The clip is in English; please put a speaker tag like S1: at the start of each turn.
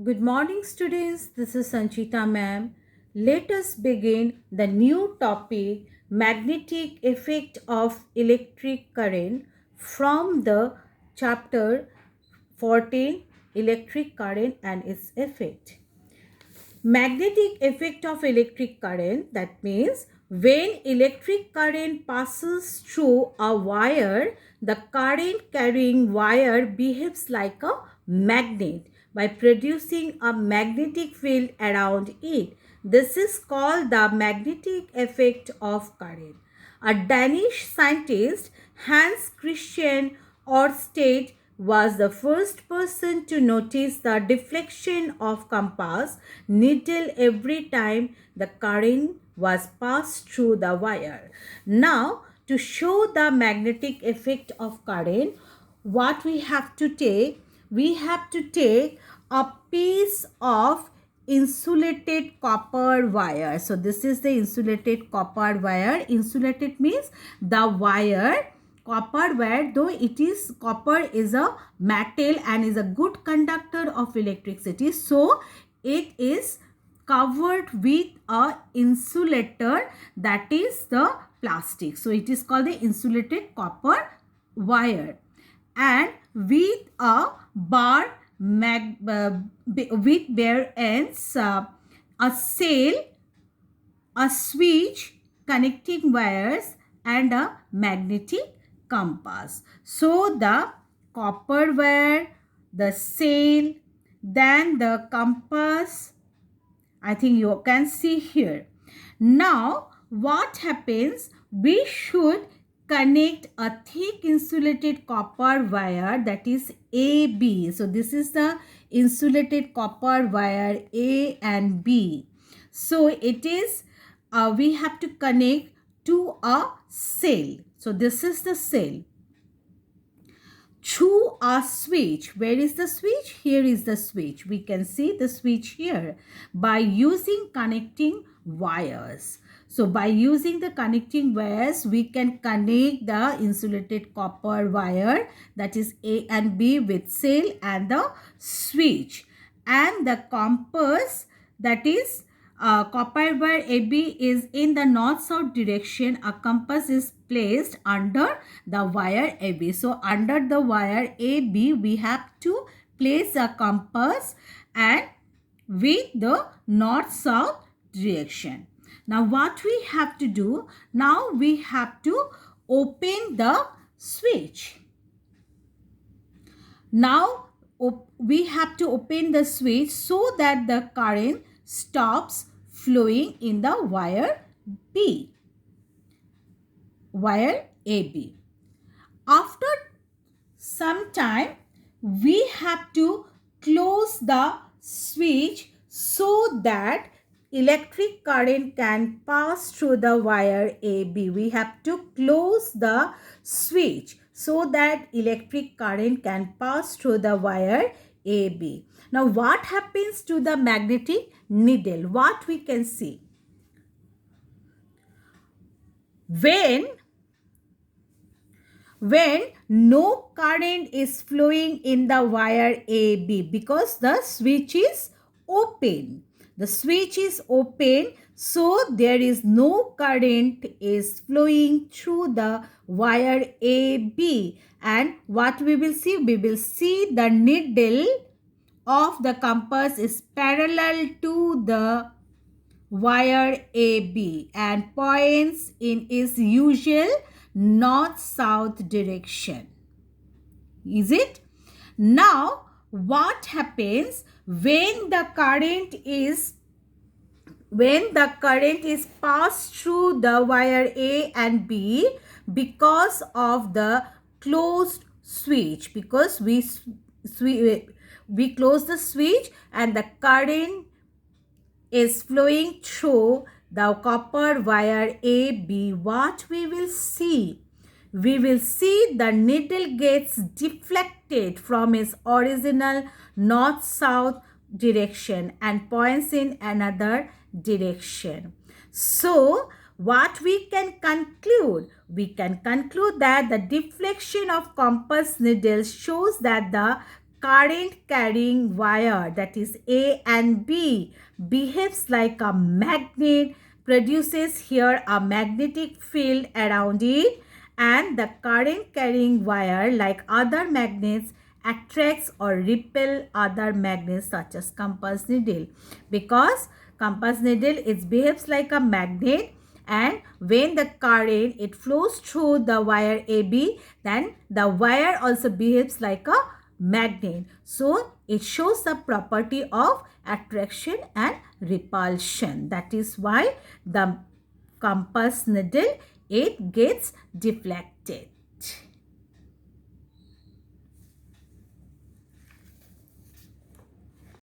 S1: Good morning, students. This is Sanchita ma'am. Let us begin the new topic magnetic effect of electric current from the chapter 14 electric current and its effect. Magnetic effect of electric current, that means when electric current passes through a wire, the current carrying wire behaves like a magnet by producing a magnetic field around it. This is called the magnetic effect of current. A Danish scientist, Hans Christian Ørsted, was the first person to notice the deflection of compass needle every time the current was passed through the wire. Now, to show the magnetic effect of current, what we have to take? We have to take a piece of insulated copper wire. So this is the insulated copper wire. Insulated means the wire, copper wire, though it is copper is a metal and is a good conductor of electricity, so it is covered with a insulator, that is the plastic. So it is called the insulated copper wire, and with a bar with bare ends, a sail, a switch, connecting wires, and a magnetic compass. So the copper wire, the sail, then the compass, I think you can see here. Now what happens? We should connect a thick insulated copper wire, that is AB. So this is the insulated copper wire A and B. So it is we have to connect to a cell. So this is the cell. Through a switch. Where is the switch? Here is the switch. We can see the switch here by using connecting wires. So by using the connecting wires, we can connect the insulated copper wire, that is A and B, with cell and the switch, and the compass, that is copper wire AB is in the north-south direction. A compass is placed under the wire AB. So under the wire AB, we have to place a compass and with the north-south direction. Now what we have to do? Now we have to open the switch. Now we have to open the switch so that the current stops flowing in the wire B, wire AB. After some time, we have to close the switch so that electric current can pass through the wire AB. We have to close the switch so that electric current can pass through the wire AB. Now what happens to the magnetic needle? What we can see? When no current is flowing in the wire AB, because the switch is open. The switch is open, so there is no current is flowing through the wire AB. And what we will see? We will see the needle of the compass is parallel to the wire AB and points in its usual north-south direction. Is it? Now, what happens when the current is passed through the wire A and B because of the closed switch? Because we close the switch and the current is flowing through the copper wire AB. What we will see? We will see the needle gets deflected from its original north-south direction and points in another direction. So, what we can conclude? We can conclude that the deflection of compass needle shows that the current carrying wire, that is A and B, behaves like a magnet, produces here a magnetic field around it, and the current carrying wire, like other magnets, attracts or repel other magnets such as compass needle. Because compass needle, it behaves like a magnet, and when the current it flows through the wire AB, then the wire also behaves like a magnet. So it shows the property of attraction and repulsion. That is why the compass needle, it gets deflected.